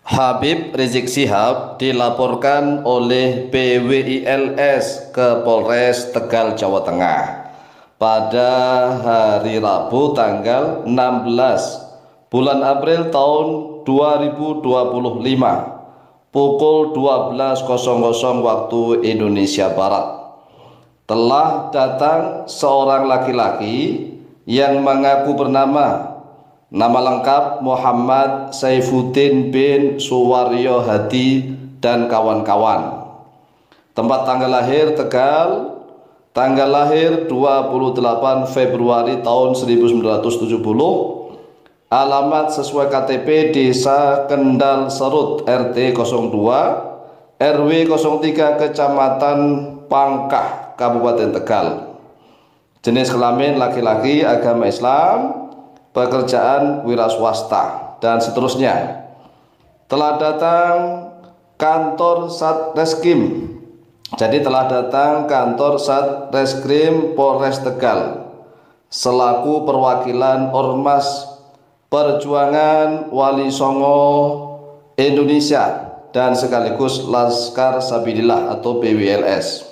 Habib Rizik Syihab dilaporkan oleh PWILS ke Polres Tegal, Jawa Tengah pada hari Rabu tanggal 16 bulan April tahun 2025 pukul 12.00 waktu Indonesia Barat. Telah datang seorang laki-laki yang mengaku bernama, nama lengkap Muhammad Saifuddin bin Suwaryo Hadi dan kawan-kawan. Tempat tanggal lahir Tegal, tanggal lahir 28 Februari tahun 1970. Alamat sesuai KTP Desa Kendal Serut RT 02 RW 03 Kecamatan Pangkah Kabupaten Tegal. Jenis kelamin laki-laki, agama Islam, pekerjaan wira swasta, dan seterusnya. Telah datang kantor Satreskrim. Jadi telah datang kantor Satreskrim Polres Tegal selaku perwakilan Ormas Perjuangan Wali Songo Indonesia dan sekaligus Laskar Sabilillah atau PWLS,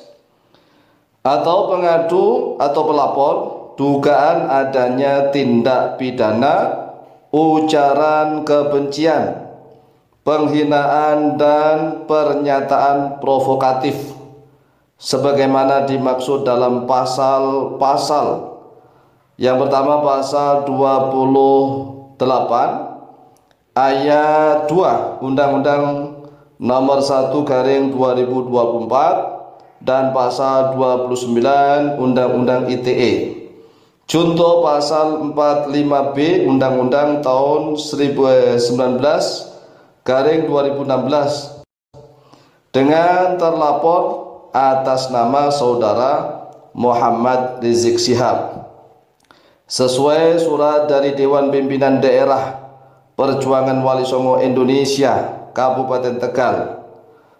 atau pengadu atau pelapor dugaan adanya tindak pidana ujaran kebencian, penghinaan dan pernyataan provokatif sebagaimana dimaksud dalam pasal-pasal yang pertama pasal 28 ayat 2 Undang-Undang nomor 1/2024 dan pasal 29 Undang-Undang ITE. Contoh pasal 45B Undang-Undang tahun 19/2016 dengan terlapor atas nama saudara Muhammad Rizik Syihab sesuai surat dari Dewan Pimpinan Daerah Perjuangan Wali Songo Indonesia Kabupaten Tegal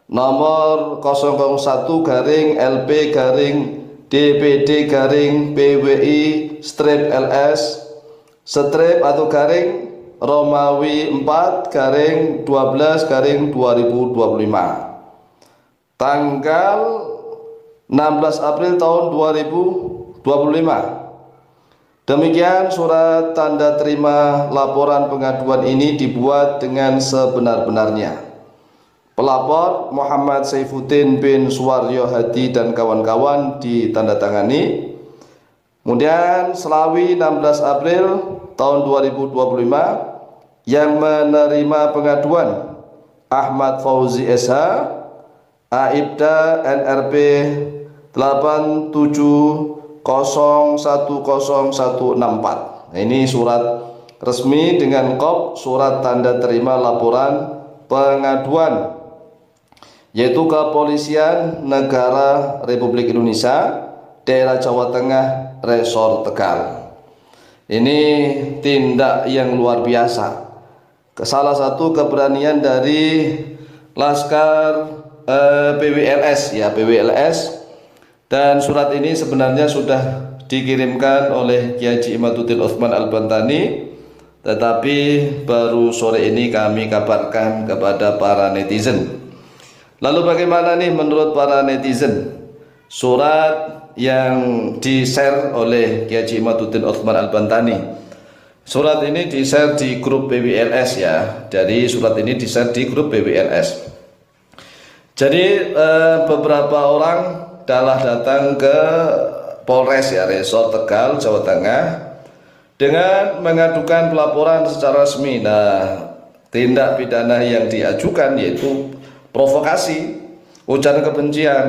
nomor 001-DPD-PWI-LS atau garing Romawi 4-12-2025 tanggal 16 April tahun 2025. Demikian surat tanda terima laporan pengaduan ini dibuat dengan sebenar-benarnya. Pelapor Muhammad Saifuddin bin Suwaryo Hadi dan kawan-kawan ditandatangani. Kemudian Selawi 16 April tahun 2025 yang menerima pengaduan Ahmad Fauzi SH Aibda NRP 87010164. Ini surat resmi dengan kop surat tanda terima laporan pengaduan, yaitu Kepolisian Negara Republik Indonesia Daerah Jawa Tengah Resor Tegal. Ini tindak yang luar biasa. Salah satu keberanian dari Laskar PWLS PWLS. Dan surat ini sebenarnya sudah dikirimkan oleh Kiai Haji Imaduddin Utsman Al-Bantani, tetapi baru sore ini kami kabarkan kepada para netizen. Lalu bagaimana nih menurut para netizen surat yang di-share oleh Kiai Haji Imaduddin Utsman Al-Bantani? Surat ini di-share di grup PWLS ya. Jadi surat ini di-share di grup PWLS. Jadi beberapa orang telah datang ke Polres Resor Tegal, Jawa Tengah dengan mengadukan pelaporan secara resmi. Nah, tindak pidana yang diajukan yaitu provokasi, ujaran kebencian.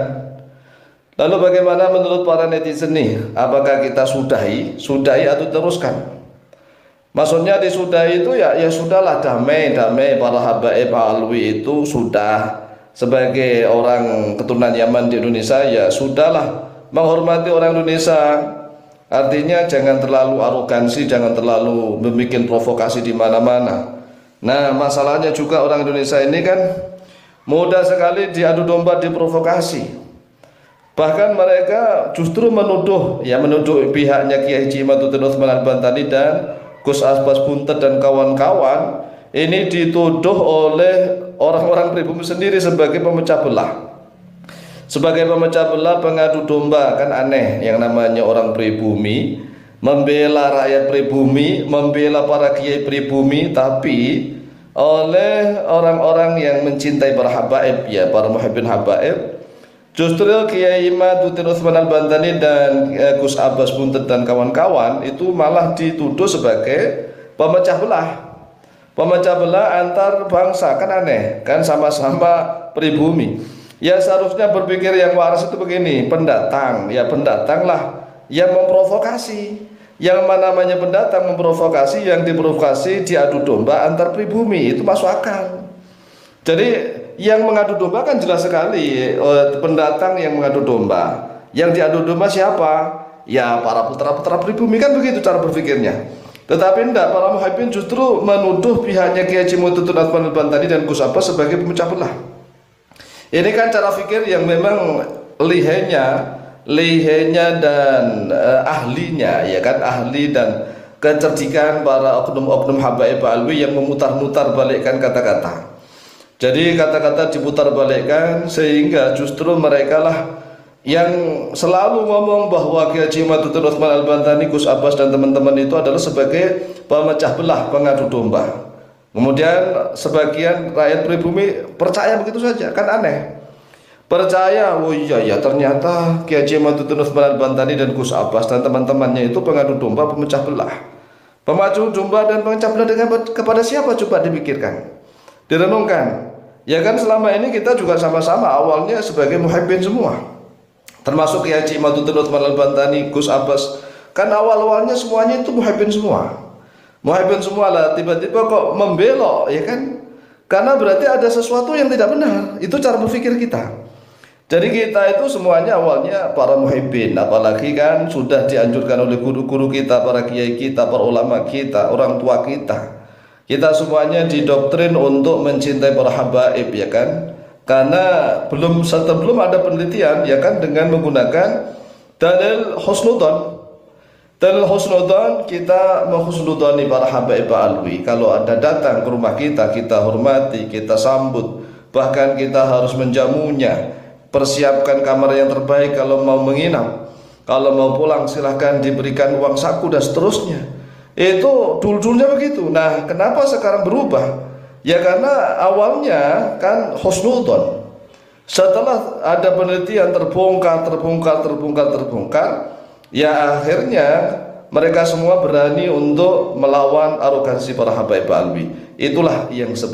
Lalu bagaimana menurut para netizen nih? Apakah kita sudahi atau teruskan? Maksudnya disudahi itu ya sudahlah, damai para habaib alwi itu sudah. Sebagai orang keturunan Yaman di Indonesia ya sudahlah, menghormati orang Indonesia. Artinya jangan terlalu arogansi, jangan terlalu membuat provokasi di mana-mana. Nah, masalahnya juga orang Indonesia ini kan mudah sekali diadu domba, diprovokasi. Bahkan mereka justru menuduh pihaknya Kiai Haji Imaduddin Utsman Al-Bantani dan Gus Abbas Buntet dan kawan-kawan ini dituduh oleh orang-orang pribumi sendiri sebagai pemecah belah. Sebagai pemecah belah, pengadu domba. Kan aneh, yang namanya orang pribumi membela rakyat pribumi, membela para kiai pribumi, tapi oleh orang-orang yang mencintai para habaib, ya para muhibbin habaib, justru Kiai Imaduddin Utsman Al-Bantani dan Gus Abbas Buntet dan kawan-kawan itu malah dituduh sebagai pemecah belah. Pemecah belah antar bangsa. Kan aneh, kan sama-sama pribumi. Ya seharusnya berpikir yang waras itu begini, pendatang, ya pendatanglah yang memprovokasi. Yang namanya pendatang memprovokasi, yang diprovokasi diadu domba antar pribumi, itu masuk akal. Jadi yang mengadu domba kan jelas sekali, pendatang yang mengadu domba. Yang diadu domba siapa? Ya para putra-putra pribumi, kan begitu cara berpikirnya. Tetapi tidak, para muhibbin justru menuduh pihaknya Kiai Haji Muhyiddin Utsman Al-Bantani dan Gus Abbas sebagai pemecah belah. Ini kan cara pikir yang memang lihainya dan ahlinya, ya kan, ahli dan kecerdikan para oknum-oknum habaib alwi yang memutar-mutar balikkan kata-kata. Jadi kata-kata diputar balikkan sehingga justru mereka lah yang selalu ngomong bahwa Kiai Haji Muhyiddin Utsman Al-Bantani, Gus Abbas dan teman-teman itu adalah sebagai pemecah belah, pengadu domba. Kemudian sebagian rakyat pribumi percaya begitu saja, kan aneh. Percaya, oh iya ya ternyata Kiai Haji Muhyiddin Utsman Al-Bantani dan Gus Abbas dan teman-temannya itu pengadu domba, pemecah belah. Pemaju domba dan pemecah belah dengan kepada siapa, coba dipikirkan, direnungkan. Ya kan selama ini kita juga sama-sama awalnya sebagai muhibbin semua. Termasuk Kiai Haji Muhyiddin Utsman Al-Bantani, Gus Abbas, kan awal-awalnya semuanya itu muhibbin semua. Muhibbin semua lah, tiba-tiba kok membelok, ya kan? Karena berarti ada sesuatu yang tidak benar. Itu cara berpikir kita. Jadi kita itu semuanya awalnya para muhibbin, apalagi kan sudah dianjurkan oleh guru-guru kita, para kiai kita, para ulama kita, orang tua kita. Kita semuanya didoktrin untuk mencintai para habaib, ya kan? Karena sebelum ada penelitian, ya kan, dengan menggunakan dalil husnudzon. Dalil husnudzon, kita menghusnudzoni para habaib alwi. Kalau ada datang ke rumah kita, kita hormati, kita sambut, bahkan kita harus menjamunya. Persiapkan kamar yang terbaik kalau mau menginap. Kalau mau pulang silahkan diberikan uang saku dan seterusnya. Itu dulu-dulunya begitu. Nah, kenapa sekarang berubah? Ya karena awalnya kan husnudzon. Setelah ada penelitian terbongkar, ya akhirnya mereka semua berani untuk melawan arogansi para habaib alwi. Itulah yang sebenarnya